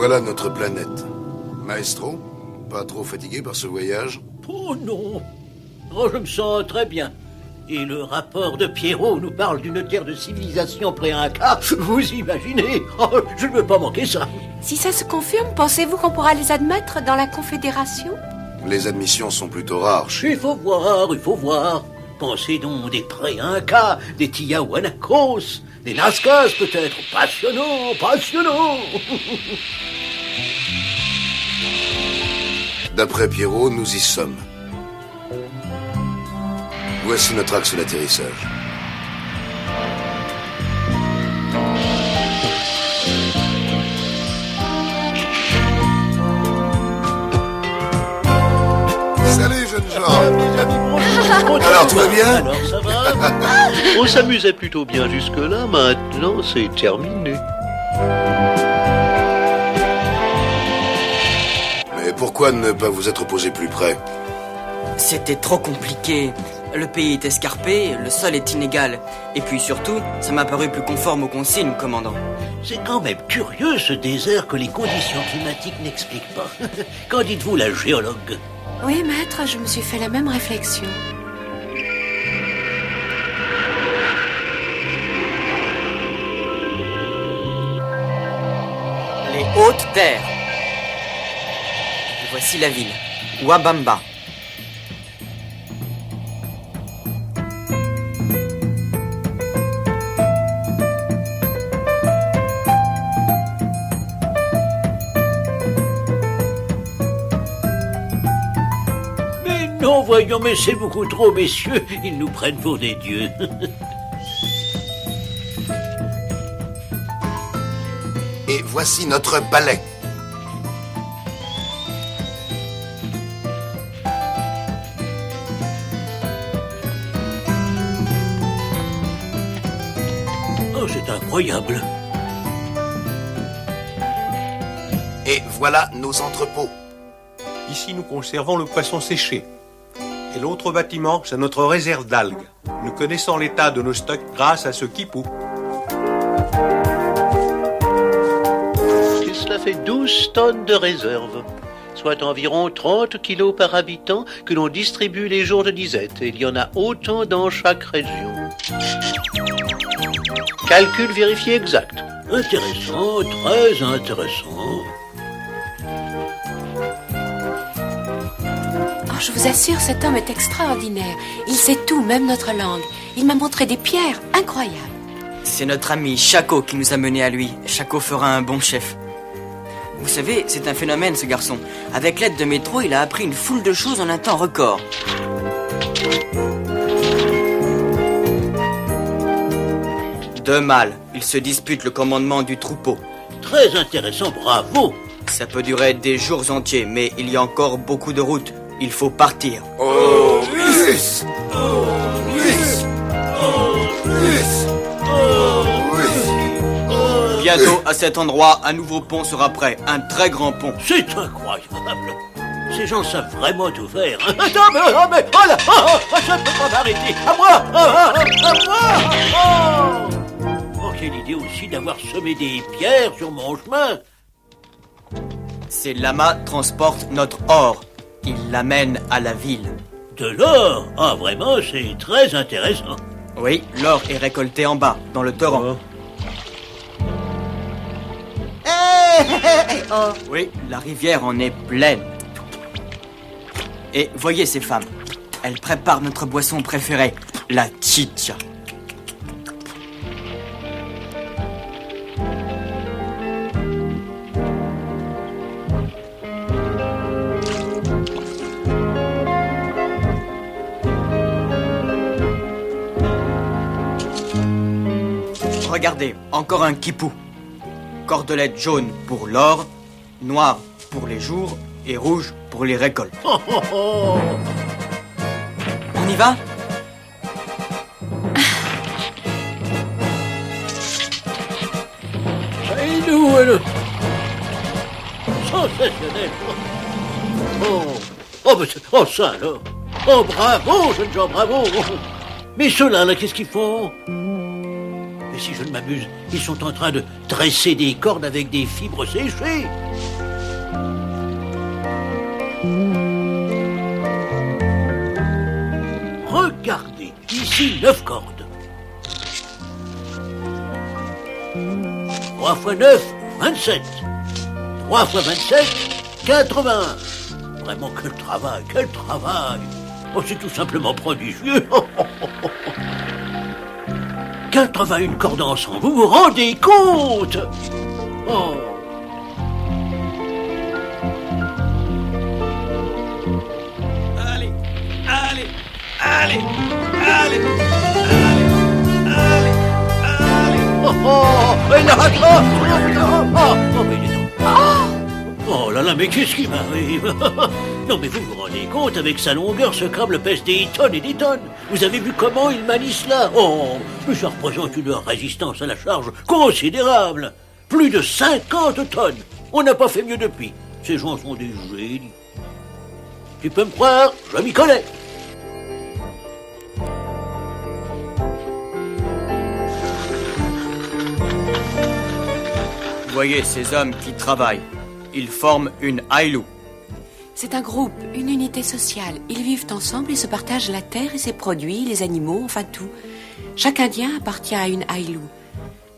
Voilà notre planète. Maestro, pas trop fatigué par ce voyage? Oh non. Oh, je me sens très bien. Et le rapport de Pierrot nous parle d'une terre de civilisation pré-inca. Vous imaginez? Oh, je ne veux pas manquer ça. Si ça se confirme, pensez-vous qu'on pourra les admettre dans la Confédération? Les admissions sont plutôt rares. Il faut voir. Pensez donc des pré-incas, des Tiahuanacos, des Nazcas peut-être. Passionnant. D'après Pierrot, nous y sommes. Voici notre axe d'atterrissage. Salut, jeunes gens. Alors, tout va bien? Alors, ça va? On s'amusait plutôt bien jusque-là, maintenant c'est terminé. Mais pourquoi ne pas vous être posé plus près? C'était trop compliqué. Le pays est escarpé, le sol est inégal. Et puis surtout, ça m'a paru plus conforme aux consignes, commandant. C'est quand même curieux ce désert que les conditions climatiques n'expliquent pas. Qu'en dites-vous, la géologue? Oui, maître, je me suis fait la même réflexion. Les hautes terres. Et voici la ville, Ouabamba. Non, voyons, mais c'est beaucoup trop, messieurs. Ils nous prennent pour des dieux. Et voici notre palais. Oh, c'est incroyable. Et voilà nos entrepôts. Ici, nous conservons le poisson séché. Et l'autre bâtiment, c'est notre réserve d'algues. Nous connaissons l'état de nos stocks grâce à ce quipou. Et cela fait 12 tonnes de réserve, soit environ 30 kilos par habitant que l'on distribue les jours de disette. Et il y en a autant dans chaque région. Calcul vérifié exact. Intéressant, très intéressant. Je vous assure, cet homme est extraordinaire. Il sait tout, même notre langue. Il m'a montré des pierres incroyables. C'est notre ami Chaco qui nous a menés à lui. Chaco fera un bon chef. Vous savez, c'est un phénomène, ce garçon. Avec l'aide de Métro, il a appris une foule de choses en un temps record. Deux mâles. Ils se disputent le commandement du troupeau. Très intéressant, bravo. Ça peut durer des jours entiers, mais il y a encore beaucoup de routes. Il faut partir. Oh, yes! Oh, yes! Oh, yes! Oh, oui! Bientôt, à cet endroit, un nouveau pont sera prêt. Un très grand pont. C'est incroyable. Ces gens savent vraiment tout faire. Attends, mais oh là, je ne peux pas m'arrêter. À moi. Oh, quelle idée aussi d'avoir semé des pierres sur mon chemin. Ces lamas transportent notre or. Ils l'amènent à la ville. De l'or? Ah, vraiment, c'est très intéressant. Oui, l'or est récolté en bas, dans le torrent. Oh. Oui, la rivière en est pleine. Et voyez ces femmes. Elles préparent notre boisson préférée, la chicha. Regardez, encore un quipou. Cordelette jaune pour l'or, noir pour les jours et rouge pour les récoltes. On y va? Et nous, elle... Sensationnel. Oh, ça alors. Oh, bravo, jeunes gens, bravo. Mais ceux-là, là, qu'est-ce qu'ils font? Mais si je ne m'abuse, ils sont en train de tresser des cordes avec des fibres séchées. Regardez, ici 9 cordes. 3 x 9, 27. 3 x 27, 81. Vraiment, quel travail, quel travail. Oh, c'est tout simplement prodigieux. 81 cordes ensemble, vous vous rendez compte? Oh. Allez, allez, allez, allez, allez, allez. Oh, oh, et là, oh, mais dis donc. Oh là là, mais qu'est-ce qui m'arrive? Non, mais vous vous rendez compte, avec sa longueur, ce câble pèse des tonnes et des tonnes. Vous avez vu comment il manie cela? Oh, mais ça représente une résistance à la charge considérable. Plus de 50 tonnes. On n'a pas fait mieux depuis. Ces gens sont des génies. Tu peux me croire, je m'y connais. Vous voyez ces hommes qui travaillent. Ils forment une Ailou. C'est un groupe, une unité sociale. Ils vivent ensemble et se partagent la terre et ses produits, les animaux, enfin tout. Chaque Indien appartient à une Ailou.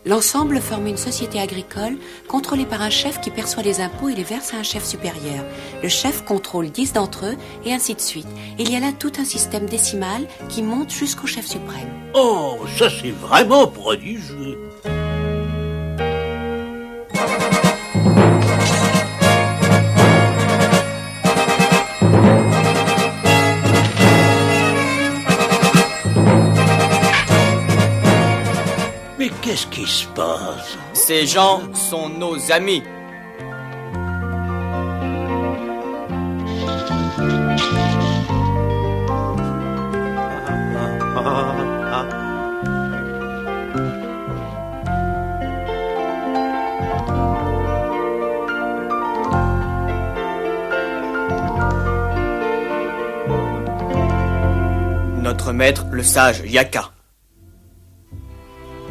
L'ensemble forme une société agricole contrôlée par un chef qui perçoit les impôts et les verse à un chef supérieur. Le chef contrôle 10 d'entre eux et ainsi de suite. Il y a là tout un système décimal qui monte jusqu'au chef suprême. Oh, ça c'est vraiment prodigieux. Mais qu'est-ce qui se passe? Ces gens sont nos amis. Notre maître, le sage Yaka.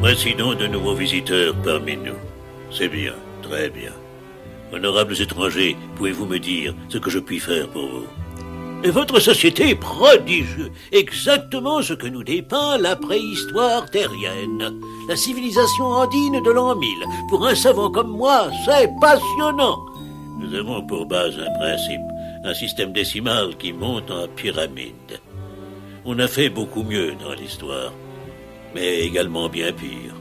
Voici donc de nouveaux visiteurs parmi nous. C'est bien, très bien. Honorables étrangers, pouvez-vous me dire ce que je puis faire pour vous? Et votre société est prodigieuse, exactement ce que nous dépeint la préhistoire terrienne. La civilisation andine de l'an 1000. Pour un savant comme moi, c'est passionnant. Nous avons pour base un principe, un système décimal qui monte en pyramide. On a fait beaucoup mieux dans l'histoire, mais également bien pire.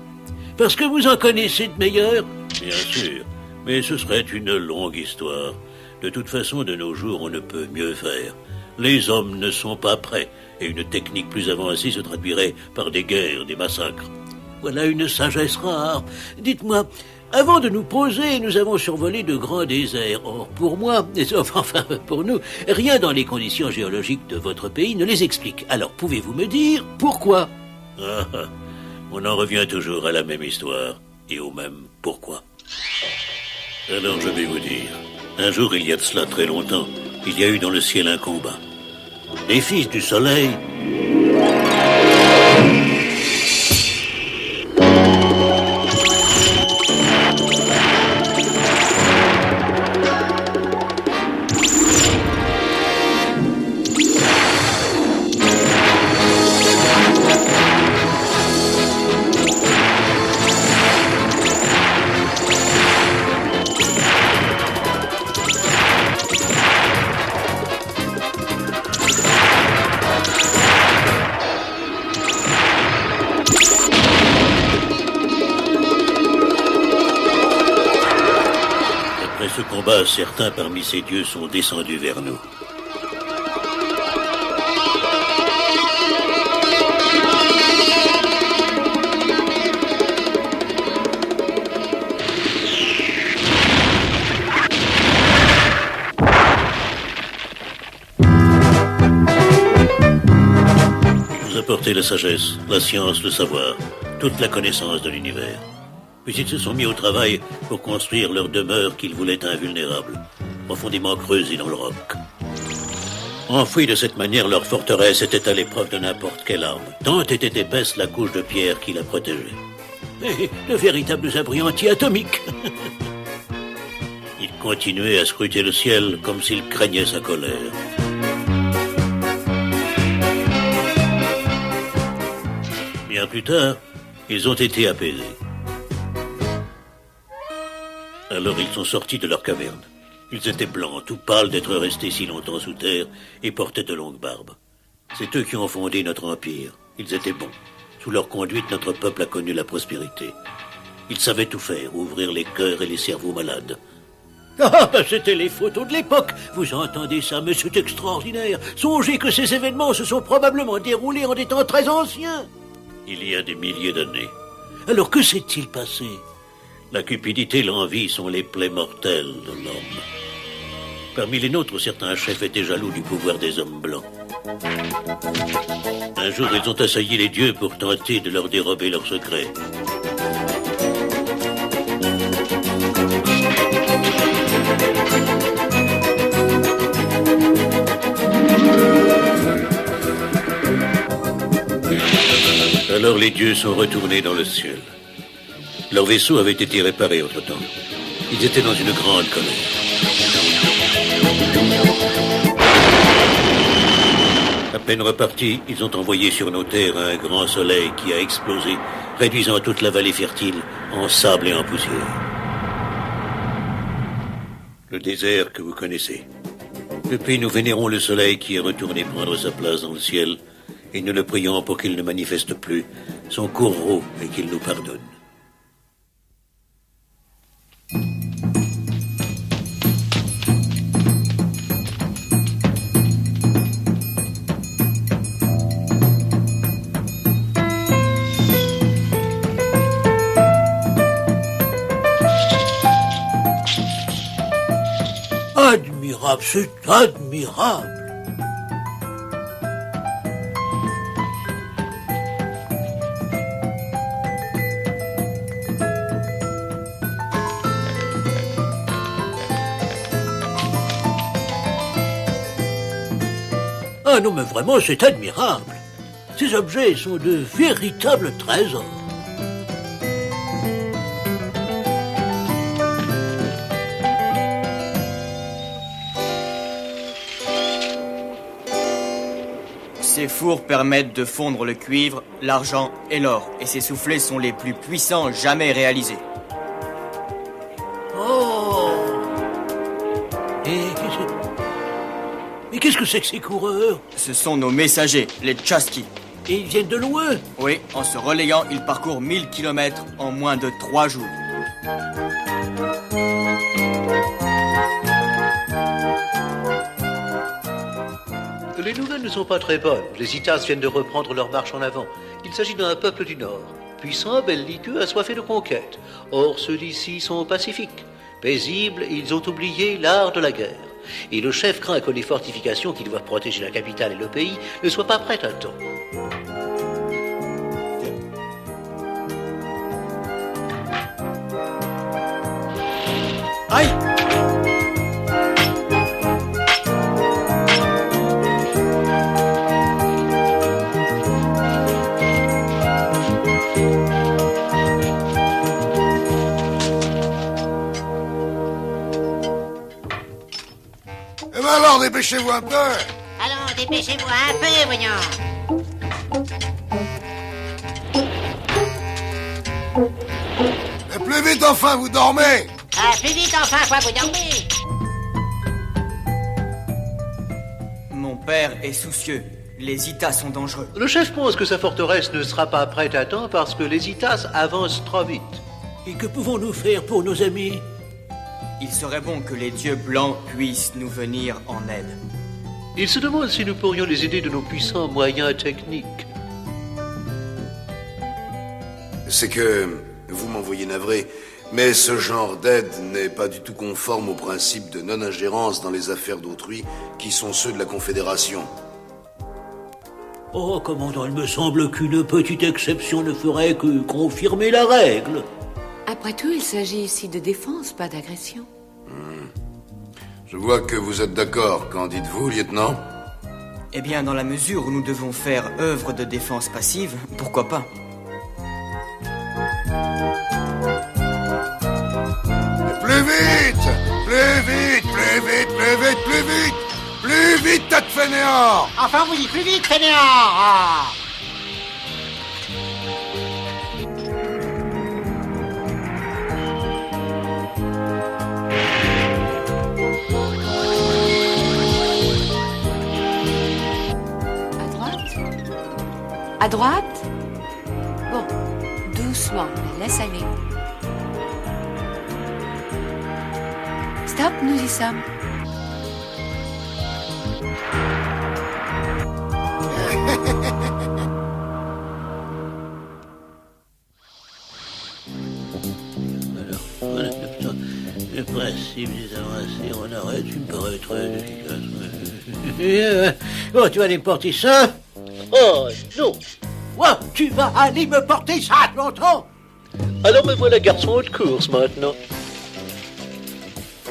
Parce que vous en connaissez de meilleurs? Bien sûr, mais ce serait une longue histoire. De toute façon, de nos jours, on ne peut mieux faire. Les hommes ne sont pas prêts, et une technique plus avancée se traduirait par des guerres, des massacres. Voilà une sagesse rare. Dites-moi, avant de nous poser, nous avons survolé de grands déserts. Or, pour moi, enfin pour nous, rien dans les conditions géologiques de votre pays ne les explique. Alors, pouvez-vous me dire pourquoi? On en revient toujours à la même histoire et au même pourquoi. Alors je vais vous dire, un jour il y a de cela très longtemps, il y a eu dans le ciel un combat. Les fils du soleil... Après ce combat, certains parmi ces dieux sont descendus vers nous. Nous apporter la sagesse, la science, le savoir, toute la connaissance de l'univers. Puis ils se sont mis au travail pour construire leur demeure qu'ils voulaient invulnérable, profondément creusée dans le roc. Enfouis de cette manière, leur forteresse était à l'épreuve de n'importe quelle arme, tant était épaisse la couche de pierre qui la protégeait. De véritables abris anti-atomiques. Il continuait à scruter le ciel comme s'il craignait sa colère. Bien plus tard, ils ont été apaisés. Alors ils sont sortis de leur caverne. Ils étaient blancs, tout pâles d'être restés si longtemps sous terre, et portaient de longues barbes. C'est eux qui ont fondé notre empire. Ils étaient bons. Sous leur conduite, notre peuple a connu la prospérité. Ils savaient tout faire, ouvrir les cœurs et les cerveaux malades. Ah, ben c'était les photos de l'époque. Vous entendez ça, mais c'est extraordinaire. Songez que ces événements se sont probablement déroulés en des temps très anciens. Il y a des milliers d'années. Alors que s'est-il passé? La cupidité et l'envie sont les plaies mortelles de l'homme. Parmi les nôtres, certains chefs étaient jaloux du pouvoir des hommes blancs. Un jour, ils ont assailli les dieux pour tenter de leur dérober leurs secrets. Alors les dieux sont retournés dans le ciel. Leur vaisseau avait été réparé entre-temps. Ils étaient dans une grande colère. À peine repartis, ils ont envoyé sur nos terres un grand soleil qui a explosé, réduisant toute la vallée fertile en sable et en poussière. Le désert que vous connaissez. Depuis, nous vénérons le soleil qui est retourné prendre sa place dans le ciel, et nous le prions pour qu'il ne manifeste plus son courroux et qu'il nous pardonne. Admirable, c'est admirable. Ah non, mais vraiment, c'est admirable. Ces objets sont de véritables trésors. Ces fours permettent de fondre le cuivre, l'argent et l'or, et ces soufflets sont les plus puissants jamais réalisés. Oh! Et qu'est-ce que c'est que ces coureurs? Ce sont nos messagers, les Tchaski. Et ils viennent de loin? Oui, en se relayant, ils parcourent 1000 kilomètres en moins de 3 jours. Les nouvelles ne sont pas très bonnes. Les Itas viennent de reprendre leur marche en avant. Il s'agit d'un peuple du Nord, puissant, belliqueux, assoiffé de conquête. Or, ceux d'ici sont pacifiques. Paisibles, ils ont oublié l'art de la guerre. Et le chef craint que les fortifications qui doivent protéger la capitale et le pays ne soient pas prêtes à temps. Aïe! Eh ben alors, dépêchez-vous un peu. Allons, dépêchez-vous un peu, voyons. Et plus vite enfin, vous dormez. Ah, plus vite enfin, quoi, vous dormez. Mon père est soucieux. Les Itas sont dangereux. Le chef pense que sa forteresse ne sera pas prête à temps parce que les Itas avancent trop vite. Et que pouvons-nous faire pour nos amis? Il serait bon que les dieux blancs puissent nous venir en aide. Il se demande si nous pourrions les aider de nos puissants moyens techniques. C'est que vous m'envoyez navré, mais ce genre d'aide n'est pas du tout conforme aux principes de non-ingérence dans les affaires d'autrui qui sont ceux de la Confédération. Oh, commandant, il me semble qu'une petite exception ne ferait que confirmer la règle. Après tout, il s'agit ici de défense, pas d'agression. Je vois que vous êtes d'accord. Qu'en dites-vous, lieutenant? Eh bien, dans la mesure où nous devons faire œuvre de défense passive, pourquoi pas? Plus vite, plus vite! Plus vite, tas de fainéants! Enfin, vous dites plus vite, fainéant. Ah. À droite? À droite? Bon, doucement, laisse aller. Stop, nous y sommes. Voilà, le principe des avancées, on arrête, il me paraît très efficace. Oh, tu vas aller me porter ça? Oh, non. Oh, tu vas aller me porter ça, longtemps? Alors me voilà garçon de course maintenant.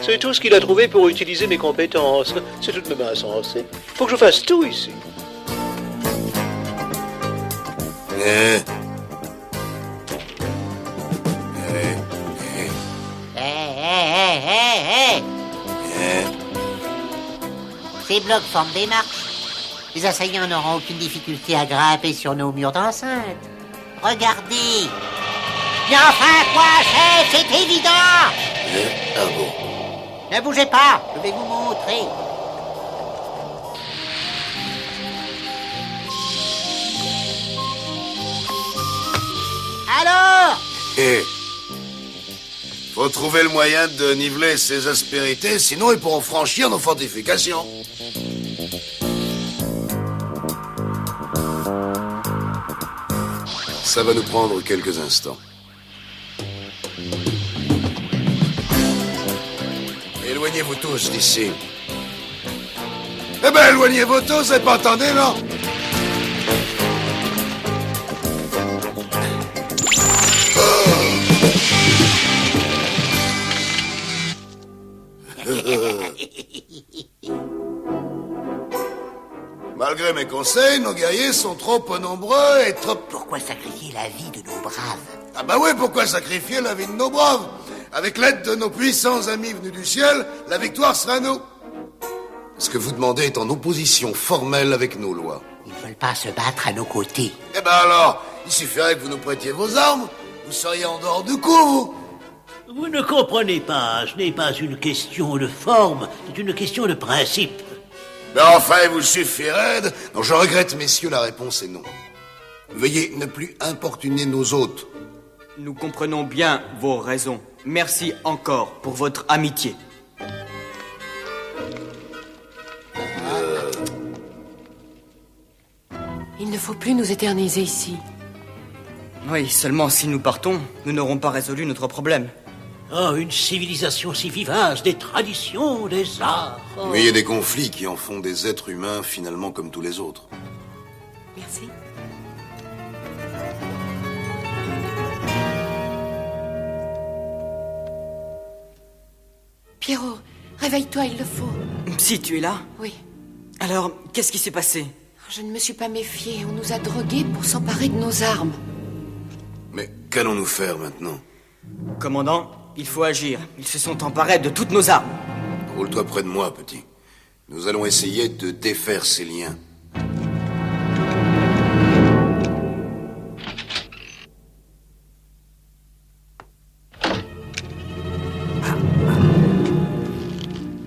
C'est tout ce qu'il a trouvé pour utiliser mes compétences. C'est tout de même insensé. Faut que je fasse tout ici. Hé, hé, hé, hé. Ces blocs forment des marches. Les assaillants n'auront aucune difficulté à grimper sur nos murs d'enceinte. Regardez. Mais enfin quoi, chef, c'est évident. Ah bon? Ne bougez pas, je vais vous montrer. Alors? Faut trouver le moyen de niveler ces aspérités, sinon ils pourront franchir nos fortifications. Ça va nous prendre quelques instants. Éloignez-vous tous d'ici. Eh ben, éloignez-vous tous, et pas entendez, non? Malgré mes conseils, nos guerriers sont trop peu nombreux et trop... Pourquoi sacrifier la vie de nos braves? Ah bah oui, pourquoi sacrifier la vie de nos braves? Avec l'aide de nos puissants amis venus du ciel, la victoire sera à nous. Ce que vous demandez est en opposition formelle avec nos lois. Ils ne veulent pas se battre à nos côtés. Eh ben alors, il suffirait que vous nous prêtiez vos armes. Vous seriez en dehors du coup, vous. Vous ne comprenez pas, ce n'est pas une question de forme, c'est une question de principe. Mais enfin, il vous suffirait de... Non, je regrette, messieurs, la réponse est non. Veuillez ne plus importuner nos hôtes. Nous comprenons bien vos raisons. Merci encore pour votre amitié. Il ne faut plus nous éterniser ici. Oui, seulement si nous partons, nous n'aurons pas résolu notre problème. Oh, une civilisation si vivace, des traditions, des arts. Oh. Mais il y a des conflits qui en font des êtres humains finalement comme tous les autres. Merci. Pierrot, réveille-toi, il le faut. Si tu es là? Oui. Alors, qu'est-ce qui s'est passé? Je ne me suis pas méfiée. On nous a drogués pour s'emparer de nos armes. Mais qu'allons-nous faire maintenant? Commandant, il faut agir. Ils se sont emparés de toutes nos armes. Roule-toi près de moi, petit. Nous allons essayer de défaire ces liens.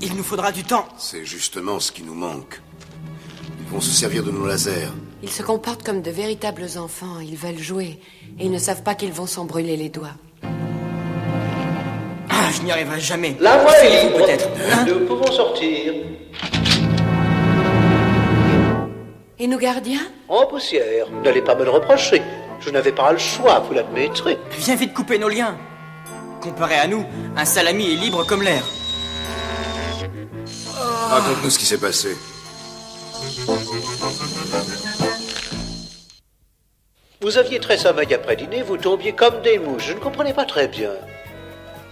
Il nous faudra du temps. C'est justement ce qui nous manque. Ils vont se servir de nos lasers. Ils se comportent comme de véritables enfants. Ils veulent jouer. Et ils ne savent pas qu'ils vont s'en brûler les doigts. Ah, je n'y arriverai jamais. La voie est Essayez-vous libre. peut-être. Hein? Nous pouvons sortir. Et nos gardiens? En poussière. N'allez pas me le reprocher. Je n'avais pas le choix, vous l'admettrez. Viens vite couper nos liens. Comparé à nous, un salami est libre comme l'air. Raconte-nous ce qui s'est passé. Vous aviez très sommeil après dîner, vous tombiez comme des mouches. Je ne comprenais pas très bien.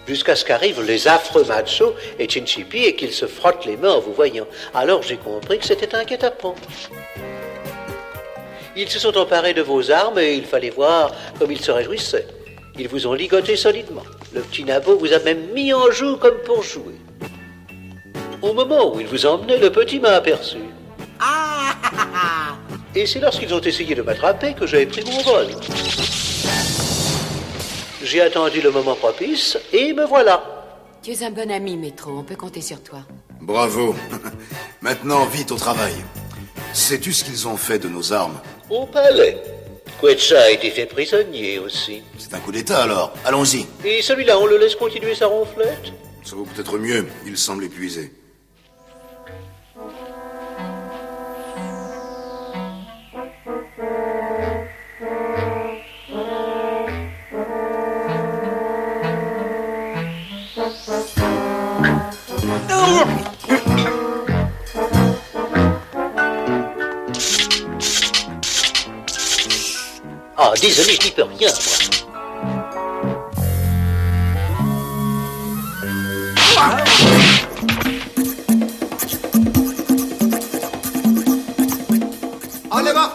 Jusqu'à ce qu'arrivent les affreux Macho et Chinchipi et qu'ils se frottent les mains en vous voyant. Alors j'ai compris que c'était un guet-apens. Ils se sont emparés de vos armes et il fallait voir comme ils se réjouissaient. Ils vous ont ligoté solidement. Le petit Nabo vous a même mis en joue comme pour jouer. Au moment où il vous emmenait, le petit m'a aperçu. Ah, ah, ah, ah. Et c'est lorsqu'ils ont essayé de m'attraper que j'ai pris mon vol. J'ai attendu le moment propice et me voilà. Tu es un bon ami, Métro. On peut compter sur toi. Bravo. Maintenant, vite au travail. Sais-tu ce qu'ils ont fait de nos armes? Au palais. Quetcha a été fait prisonnier aussi. C'est un coup d'état alors. Allons-y. Et celui-là, on le laisse continuer sa ronflette? Ça vaut peut-être mieux. Il semble épuisé. Ah, désolé, je n'y peux rien, moi. En avant!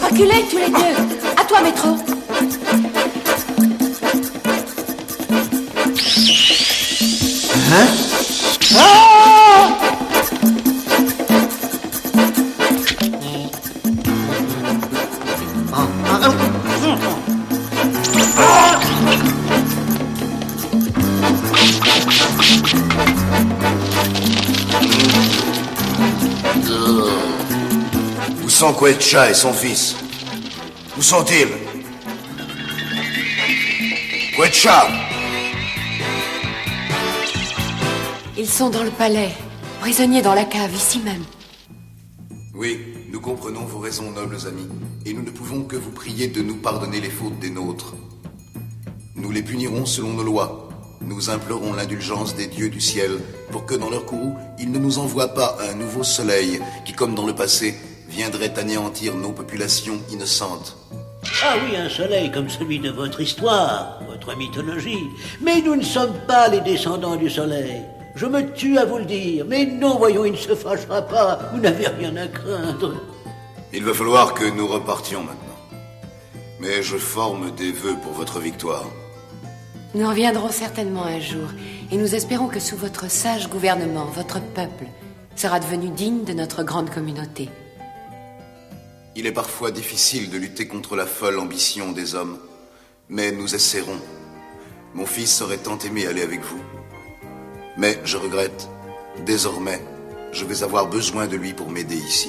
Reculez tous les deux. À toi, Métro. Où sont Quetcha et son fils? Où sont-ils? Quetcha! Ils sont dans le palais, prisonniers dans la cave, ici même. Oui, nous comprenons vos raisons, nobles amis, et nous ne pouvons que vous prier de nous pardonner les fautes des nôtres. Nous les punirons selon nos lois. Nous implorons l'indulgence des dieux du ciel pour que dans leur courroux, ils ne nous envoient pas un nouveau soleil qui, comme dans le passé, viendrait anéantir nos populations innocentes. Ah oui, un soleil comme celui de votre histoire, votre mythologie. Mais nous ne sommes pas les descendants du soleil. Je me tue à vous le dire. Mais non, voyons, il ne se fâchera pas. Vous n'avez rien à craindre. Il va falloir que nous repartions maintenant. Mais je forme des vœux pour votre victoire. Nous reviendrons certainement un jour, et nous espérons que sous votre sage gouvernement, votre peuple sera devenu digne de notre grande communauté. Il est parfois difficile de lutter contre la folle ambition des hommes, mais nous essaierons. Mon fils aurait tant aimé aller avec vous. Mais je regrette, désormais, je vais avoir besoin de lui pour m'aider ici.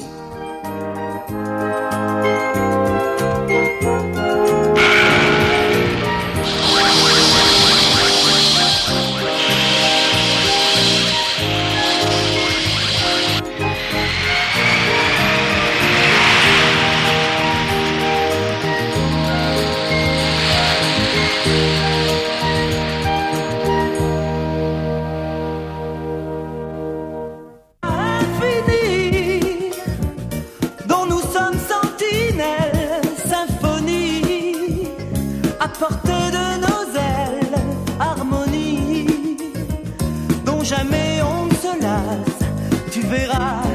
Portée de nos ailes, harmonie, dont jamais on ne se lasse, tu verras.